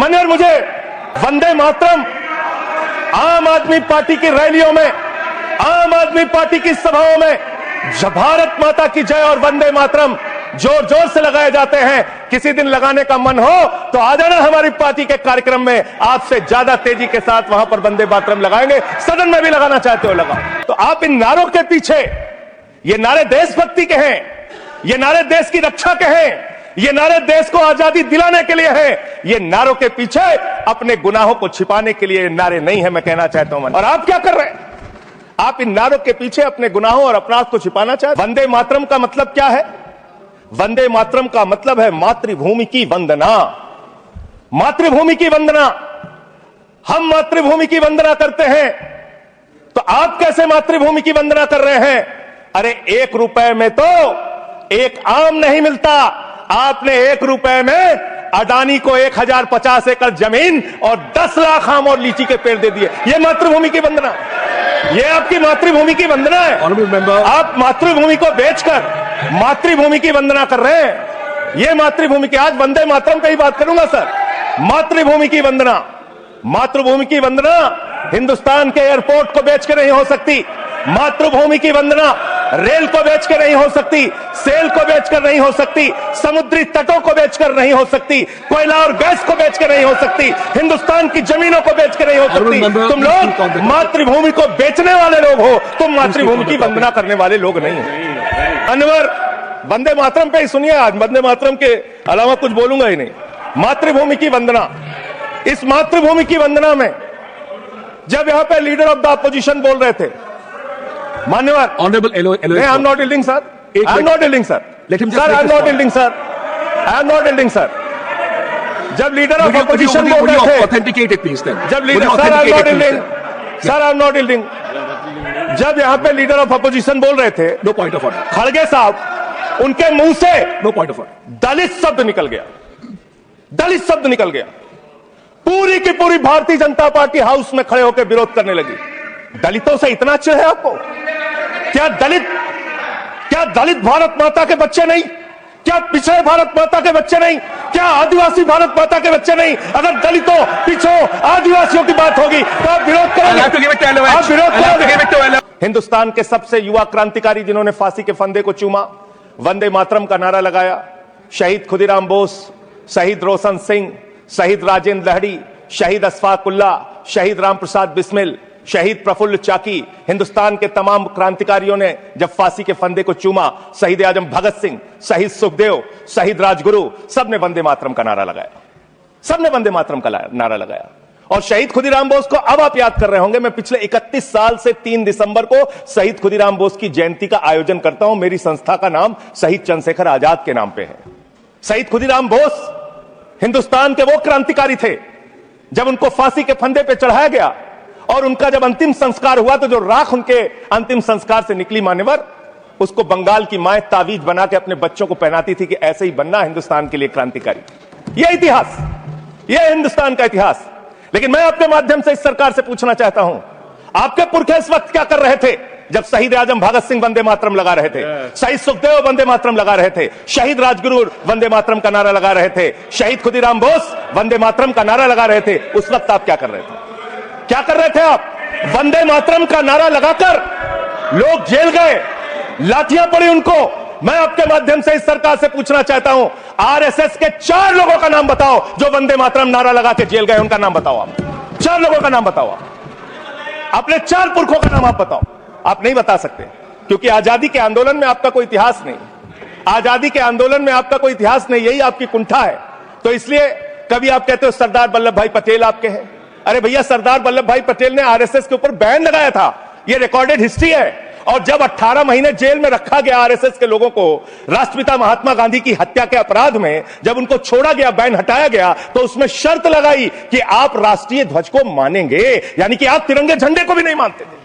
मनोहर, मुझे वंदे मातरम आम आदमी पार्टी की रैलियों में, आम आदमी पार्टी की सभाओं में जब भारत माता की जय और वंदे मातरम जोर जोर से लगाए जाते हैं, किसी दिन लगाने का मन हो तो आ जाना हमारी पार्टी के कार्यक्रम में, आपसे ज्यादा तेजी के साथ वहां पर वंदे मातरम लगाएंगे। सदन में भी लगाना चाहते हो लगाओ। तो आप इन नारों के पीछे, ये नारे देशभक्ति के हैं, ये नारे देश की रक्षा के हैं, ये नारे देश को आजादी दिलाने के लिए है, ये नारों के पीछे अपने गुनाहों को छिपाने के लिए नारे नहीं है, मैं कहना चाहता हूं। और आप क्या कर रहे हैं? आप इन नारों के पीछे अपने गुनाहों और अपराध को छिपाना चाहते हैं। वंदे मातरम का मतलब क्या है? वंदे मातरम का मतलब है मातृभूमि की वंदना। मातृभूमि की वंदना। हम मातृभूमि की वंदना करते हैं, तो आप कैसे मातृभूमि की वंदना कर रहे हैं? अरे 1 रुपए में तो एक आम नहीं मिलता। आपने 1 रुपए में अडानी को 1050 एकड़ जमीन और 10 लाख आम और लीची के पेड़ दे दिए। यह मातृभूमि की वंदना, यह आपकी मातृभूमि की वंदना है। आप मातृभूमि को बेचकर मातृभूमि की वंदना कर रहे हैं। यह मातृभूमि की, आज वंदे मातरम पे ही बात करूंगा सर। मातृभूमि की वंदना, मातृभूमि की वंदना हिंदुस्तान के एयरपोर्ट को बेच के नहीं हो सकती। मातृभूमि की वंदना रेल को बेचकर नहीं हो सकती, सेल को बेचकर नहीं हो सकती, समुद्री तटों को बेचकर नहीं हो सकती, कोयला और गैस को बेचकर नहीं हो सकती, हिंदुस्तान की जमीनों को बेचकर नहीं हो सकती। तुम लोग मातृभूमि को बेचने वाले लोग हो, तुम मातृभूमि की वंदना करने वाले लोग नहीं हो। अनवर, वंदे मातरम पे ही सुनिए, आज वंदे मातरम के अलावा कुछ बोलूंगा ही नहीं। मातृभूमि की वंदना, इस मातृभूमि की वंदना में जब यहां पे लीडर ऑफ द अपोजिशन बोल रहे थे, मान्यवर, Honorable I am not yielding, sir. I am not yielding, sir. Let him just sir, I am not yielding, sir. I am not yielding, sir. जब लीडर ऑफ अपोजिशन बोल रहे थे, authenticate it please then. जब leader, sir I am not yielding, sir I am not yielding, जब यहां पे leader of opposition बोल रहे थे, No point of order. खड़गे साहब, उनके मुंह से No point of order. दलित शब्द निकल गया, दलित शब्द निकल गया। पूरी की पूरी भारतीय जनता पार्टी हाउस में खड़े होकर विरोध करने लगी। दलितों से इतना चिढ़ है आपको? क्या दलित भारत माता के बच्चे नहीं? क्या पिछड़े भारत माता के बच्चे नहीं? क्या आदिवासी भारत माता के बच्चे नहीं? अगर दलितों, पिछड़ों, आदिवासियों की बात होगी तो आप विरोध करेंगे, आप विरोध करेंगे। हिंदुस्तान के सबसे युवा क्रांतिकारी जिन्होंने फांसी के फंदे को चूमा, वंदे मातरम का नारा लगाया, शहीद खुदीराम बोस, शहीद रोशन सिंह, शहीद राजेंद्र लहड़ी, शहीद अशफाक उल्लाह, शहीद राम प्रसाद बिस्मिल, शहीद प्रफुल्ल चाकी, हिंदुस्तान के तमाम क्रांतिकारियों ने जब फांसी के फंदे को चूमा, शहीद आजम भगत सिंह, शहीद सुखदेव, शहीद राजगुरु, सबने वंदे मातरम का नारा लगाया, सबने वंदे मातरम का नारा लगाया। और शहीद खुदीराम बोस को अब आप याद कर रहे होंगे, मैं पिछले 31 साल से 3 दिसंबर को शहीद खुदीराम बोस की जयंती का आयोजन करता हूं। मेरी संस्था का नाम शहीद चंद्रशेखर आजाद के नाम पे है। शहीद खुदीराम बोस हिंदुस्तान के वो क्रांतिकारी थे, जब उनको फांसी के फंदे पे चढ़ाया गया और उनका जब अंतिम संस्कार हुआ तो जो राख उनके अंतिम संस्कार से निकली, मान्यवर, उसको बंगाल की मां तावीज बना के अपने बच्चों को पहनाती थी कि ऐसे ही बनना हिंदुस्तान के लिए क्रांतिकारी। यह इतिहास, यह हिंदुस्तान का इतिहास। लेकिन मैं आपके माध्यम से इस सरकार से पूछना चाहता हूं, आपके पुरखे इस वक्त क्या कर रहे थे जब शहीद आजम भगत सिंह वंदे मातरम लगा रहे थे, शहीद सुखदेव वंदे मातरम लगा रहे थे, शहीद राजगुरु वंदे मातरम का नारा लगा रहे थे, शहीद खुदीराम बोस वंदे मातरम का नारा लगा रहे थे? उस वक्त आप क्या कर रहे थे? क्या कर रहे थे आप? वंदे मातरम का नारा लगाकर लोग जेल गए, लाठियां पड़ी उनको। मैं आपके माध्यम से इस सरकार से पूछना चाहता हूं, आरएसएस के 4 लोगों का नाम बताओ जो वंदे मातरम नारा लगा के जेल गए, उनका नाम बताओ आप। 4 लोगों का नाम बताओ आप, अपने 4 पुरखों का नाम आप बताओ। आप नहीं बता सकते क्योंकि आजादी के आंदोलन में आपका कोई इतिहास नहीं, आजादी के आंदोलन में आपका कोई इतिहास नहीं, यही आपकी कुंठा है। तो इसलिए कभी आप कहते हो सरदार वल्लभ भाई पटेल आपके हैं। अरे भैया, सरदार वल्लभ भाई पटेल ने आरएसएस के ऊपर बैन लगाया था, यह रिकॉर्डेड हिस्ट्री है। और जब 18 महीने जेल में रखा गया आरएसएस के लोगों को राष्ट्रपिता महात्मा गांधी की हत्या के अपराध में, जब उनको छोड़ा गया, बैन हटाया गया, तो उसमें शर्त लगाई कि आप राष्ट्रीय ध्वज को मानेंगे, यानी कि आप तिरंगे झंडे को भी नहीं मानते थे।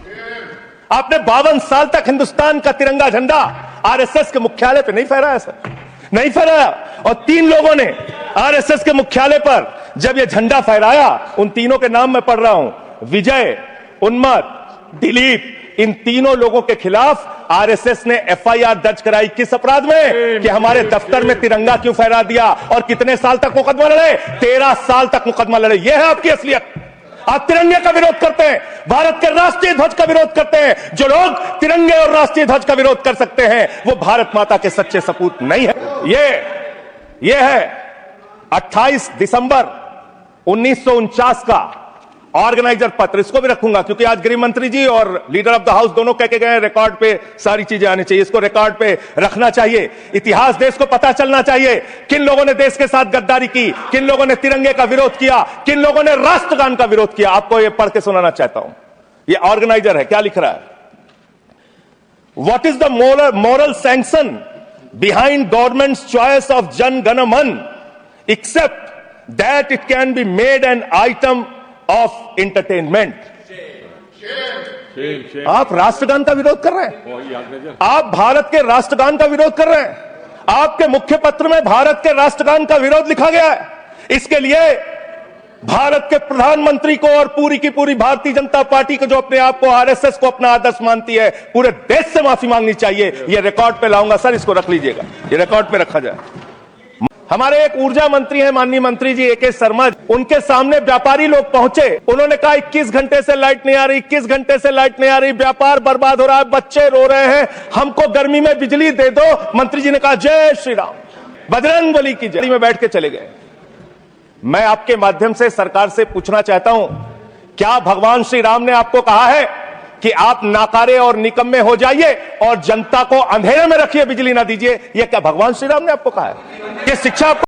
आपने 52 साल तक हिंदुस्तान का तिरंगा झंडा आरएसएस के मुख्यालय पर नहीं फहराया सर, नहीं फहराया। और 3 लोगों ने आरएसएस के मुख्यालय पर जब यह झंडा फहराया, उन तीनों के नाम मैं पढ़ रहा हूं, विजय, उन्मत्त, दिलीप, इन तीनों लोगों के खिलाफ आरएसएस ने एफआईआर दर्ज कराई किस अपराध में? कि हमारे दफ्तर में तिरंगा क्यों फहरा दिया, और कितने साल तक मुकदमा लड़े? 13 साल तक मुकदमा लड़े। यह है आपकी असलियत। आप तिरंगे का विरोध करते हैं, भारत के राष्ट्रीय ध्वज का विरोध करते हैं। जो लोग तिरंगे और राष्ट्रीय ध्वज का विरोध कर सकते हैं वो भारत माता के सच्चे सपूत नहीं है। ये है 28 दिसंबर 1949 का ऑर्गेनाइजर पत्र। इसको भी रखूंगा क्योंकि आज गृह मंत्री जी और लीडर ऑफ द हाउस दोनों कह के गए रिकॉर्ड पे सारी चीजें आनी चाहिए। इसको रिकॉर्ड पे रखना चाहिए। इतिहास देश को पता चलना चाहिए किन लोगों ने देश के साथ गद्दारी की, किन लोगों ने तिरंगे का विरोध किया, किन लोगों ने राष्ट्रगान का विरोध किया। आपको यह पढ़ के सुनाना चाहता हूं। यह ऑर्गेनाइजर है, क्या लिख रहा है? What is the moral sanction behind government's choice of Jana Gana Mana except that it can be made an item of entertainment. आप राष्ट्रगान का विरोध कर रहे हैं, आप भारत के राष्ट्रगान का विरोध कर रहे हैं। आपके मुख्य पत्र में भारत के राष्ट्रगान का विरोध लिखा गया है। इसके लिए भारत के प्रधानमंत्री को और पूरी की पूरी भारतीय जनता पार्टी को, जो अपने आप को आरएसएस को अपना आदर्श मानती है, पूरे देश से माफी मांगनी चाहिए। यह रिकॉर्ड पे लाऊंगा सर, इसको रख लीजिएगा, यह रिकॉर्ड पे रखा जाए। हमारे एक ऊर्जा मंत्री हैं, माननीय मंत्री जी AK शर्मा, उनके सामने व्यापारी लोग पहुंचे। उन्होंने कहा 21 घंटे से लाइट नहीं आ रही, 21 घंटे से लाइट नहीं आ रही, व्यापार बर्बाद हो रहा है, बच्चे रो रहे हैं, हमको गर्मी में बिजली दे दो। मंत्री जी ने कहा जय श्री राम, बजरंग बली की जय, में बैठ के चले गए। मैं आपके माध्यम से सरकार से पूछना चाहता हूं, क्या भगवान श्री राम ने आपको कहा है कि आप नाकारे और निकम्मे हो जाइए और जनता को अंधेरे में रखिए, बिजली ना दीजिए? यह क्या भगवान श्री राम ने आपको कहा है? कि शिक्षा